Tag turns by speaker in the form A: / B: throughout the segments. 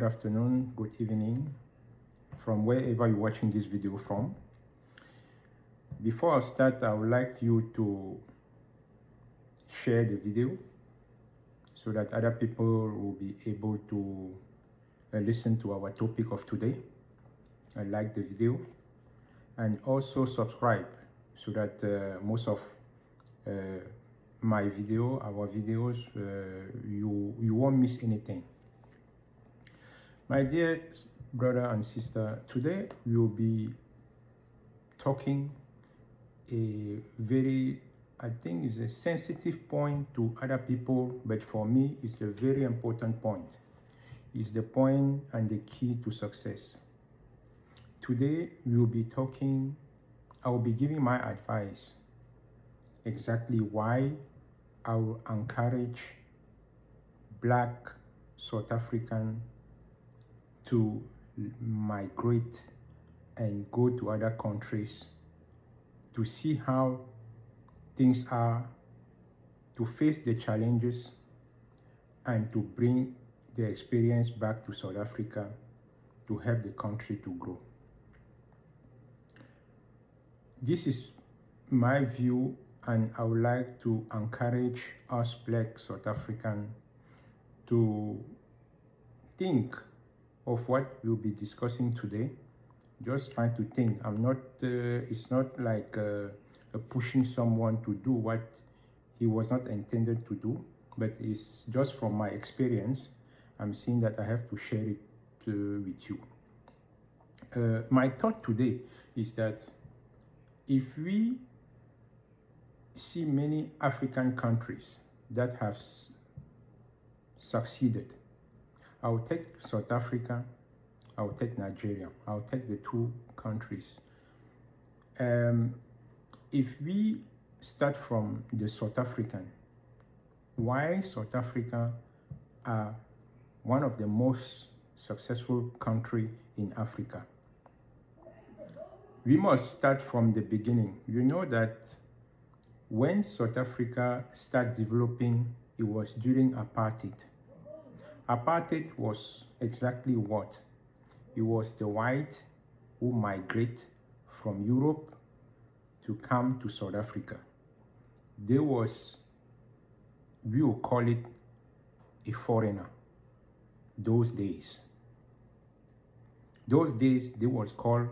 A: afternoon, good evening, from wherever you're watching this video from. Before I start, I would like you to share the video so that other people will be able to listen to our topic of today. Like the video and also subscribe so that most of our videos, you won't miss anything. My dear brother and sister, today we will be talking a very, I think it's a sensitive point to other people, but for me it's a very important point. It's the point and the key to success. Today we will be talking, I will be giving my advice, exactly why I will encourage Black South African to migrate and go to other countries to see how things are, to face the challenges, and to bring the experience back to South Africa to help the country to grow. This is my view, and I would like to encourage us Black South African to think of what we'll be discussing today. Just trying to think. I'm not, it's not like pushing someone to do what he was not intended to do, but it's just from my experience. I'm seeing that I have to share it with you. My thought today is that if we see many African countries that have succeeded, I'll take South Africa, I'll take Nigeria, I'll take the two countries. If we start from the South African, why South Africa are one of the most successful country in Africa? We must start from the beginning. You know that when South Africa started developing, it was during apartheid. Apartheid was exactly what? It was the white who migrate from Europe to come to South Africa. There was, we will call it a foreigner those days. Those days they was called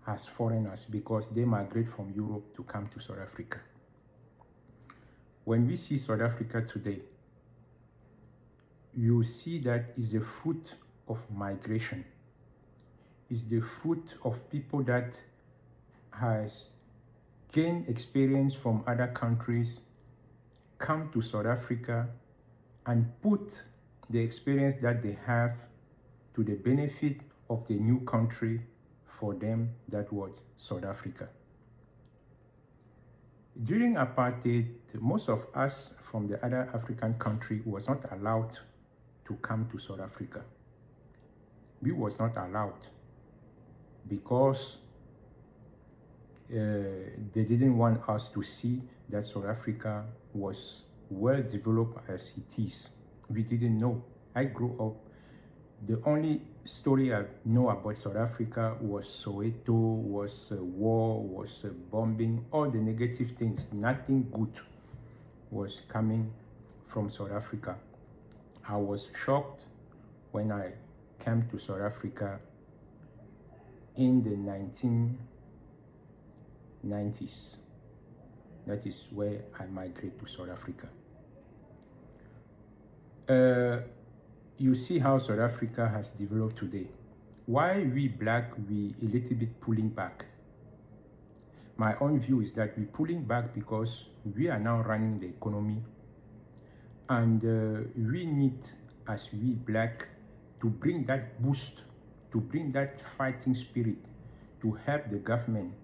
A: as foreigners because they migrate from Europe to come to South Africa. When we see South Africa today, you see that is a fruit of migration. It's the fruit of people that has gained experience from other countries, come to South Africa and put the experience that they have to the benefit of the new country for them, that was South Africa. During apartheid, most of us from the other African country was not allowed to come to South Africa. We was not allowed because they didn't want us to see that South Africa was well developed as it is. We didn't know. I grew up, the only story I know about South Africa was Soweto, was war, was bombing, all the negative things. Nothing good was coming from South Africa. I was shocked when I came to South Africa in the 1990s. That is where I migrated to South Africa. You see how South Africa has developed today. Why we Black, we a little bit pulling back? My own view is that we're pulling back because we are now running the economy, and we need, as we Black, to bring that boost, to bring that fighting spirit, to help the government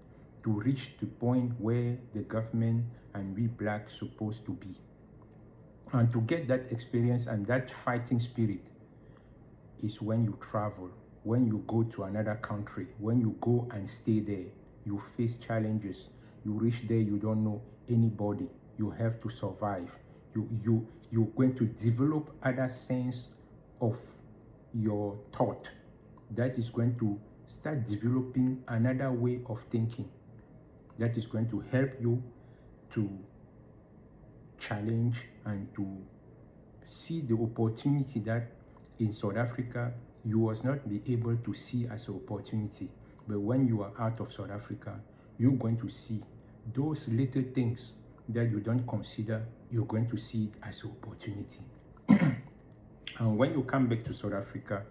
A: to reach the point where the government and we Black supposed to be. And to get that experience and that fighting spirit is when you travel, when you go to another country, when you go and stay there, you face challenges. You reach there, you don't know anybody. You have to survive. You're going to develop other sense of your thought, that is going to start developing another way of thinking that is going to help you to challenge and to see the opportunity that in South Africa you was not be able to see as an opportunity. But when you are out of South Africa, you're going to see those little things that you don't consider, you're going to see it as an opportunity. And when you come back to South Africa,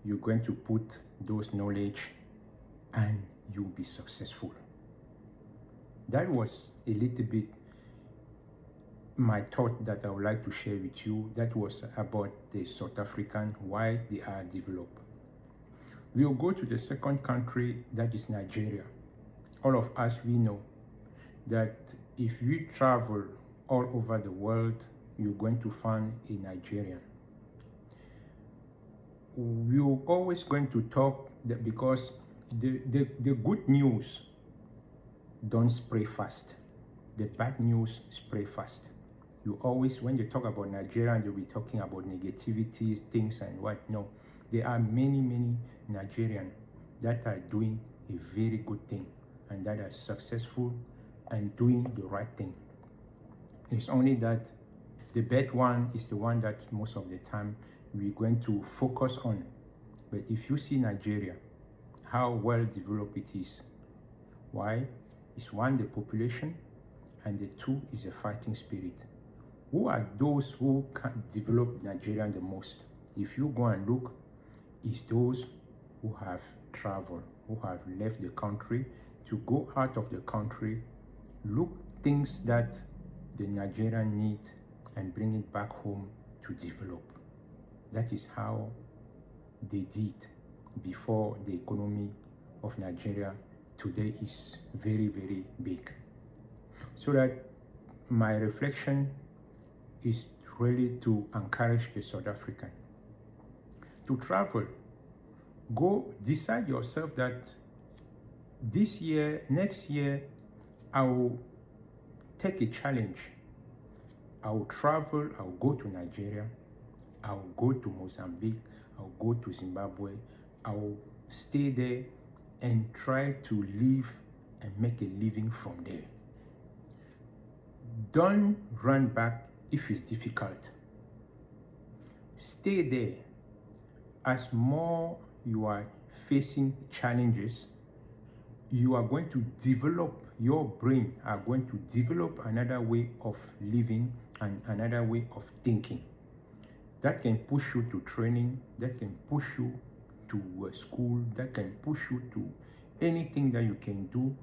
A: you're going to put those knowledge and you'll be successful. That was a little bit my thought that I would like to share with you. That was about the South African, why they are developed. We'll go to the second country, that is Nigeria. All of us, we know that if you travel all over the world, you're going to find a Nigerian. We're always going to talk that because the good news don't spray fast. The bad news spray fast. You always, when you talk about Nigeria, you'll be talking about negativity, things and what. No, there are many Nigerians that are doing a very good thing and that are successful and doing the right thing. It's only that the bad one is the one that most of the time we're going to focus on. But if you see Nigeria, how well developed it is. Why? It's one, the population, and the two is the fighting spirit. Who are those who can develop Nigeria the most? If you go and look, it's those who have traveled, who have left the country to go out of the country, look things that the Nigerian need and bring it back home to develop. That is how they did before the economy of Nigeria today is very big. So that my reflection is really to encourage the South African to travel. Go decide yourself that this year, next year, I will take a challenge. I will travel, I will go to Nigeria, I will go to Mozambique, I will go to Zimbabwe, I will stay there and try to live and make a living from there. Don't run back if it's difficult. Stay there. As more you are facing challenges, you are going to develop, your brain are going to develop another way of living and another way of thinking. That can push you to training, that can push you to school, that can push you to anything that you can do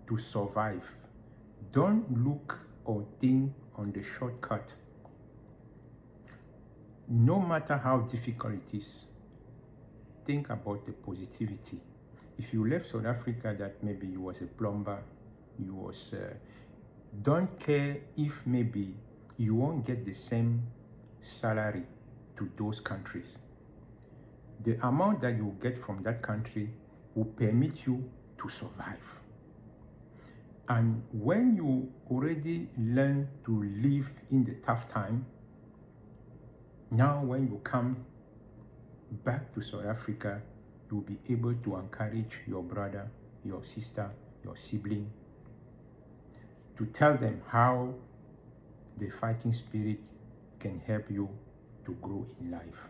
A: to survive. Don't look or think on the shortcut. No matter how difficult it is, think about the positivity. If you left South Africa, that maybe you was a plumber, you was, don't care if maybe you won't get the same salary to those countries. The amount that you get from that country will permit you to survive. And when you already learn to live in the tough time, now when you come back to South Africa, you'll be able to encourage your brother, your sister, your sibling, to tell them how the fighting spirit can help you to grow in life.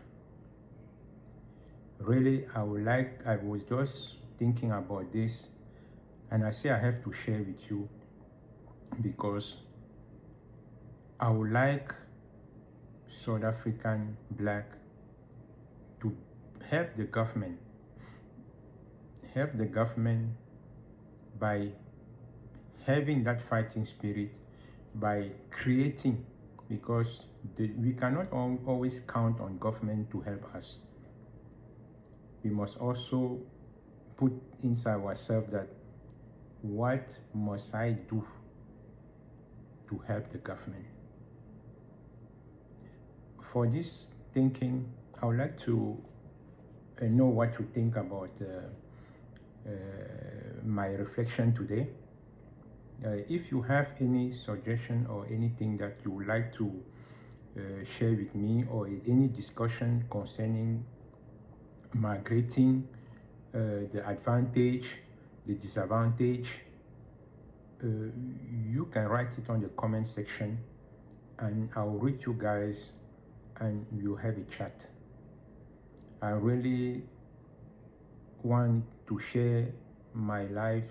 A: Really, I was just thinking about this, and I say I have to share with you because I would like South African Black to help the government by having that fighting spirit, by creating, because we cannot always count on government to help us. We must also put inside ourselves that what must I do to help the government? For this thinking, I would like to know what you think about my reflection today. If you have any suggestion or anything that you would like to share with me, or any discussion concerning migrating, the advantage, the disadvantage, you can write it on the comment section, and I'll read you guys and we'll have a chat. I really want to share my life,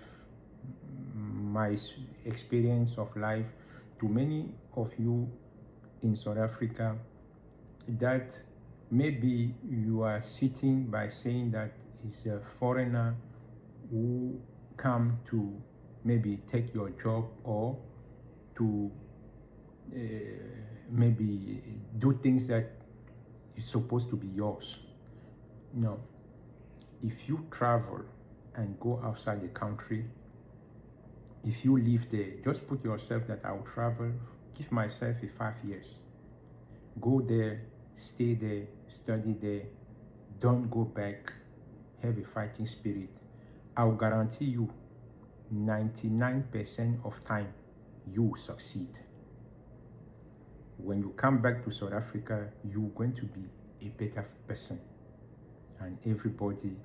A: my experience of life to many of you in South Africa, that maybe you are sitting by saying that it's a foreigner who come to maybe take your job, or to maybe do things that is supposed to be yours. No. If you travel and go outside the country, if you live there, just put yourself that I'll travel, give myself 5 years. Go there, stay there, study there, don't go back, have a fighting spirit. I'll guarantee you 99% of time you succeed. When you come back to South Africa, you're going to be a better person, and everybody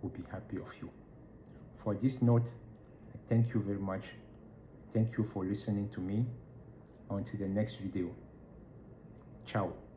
A: will be happy of you. For this note, thank you very much. Thank you for listening to me. Until the next video. Ciao.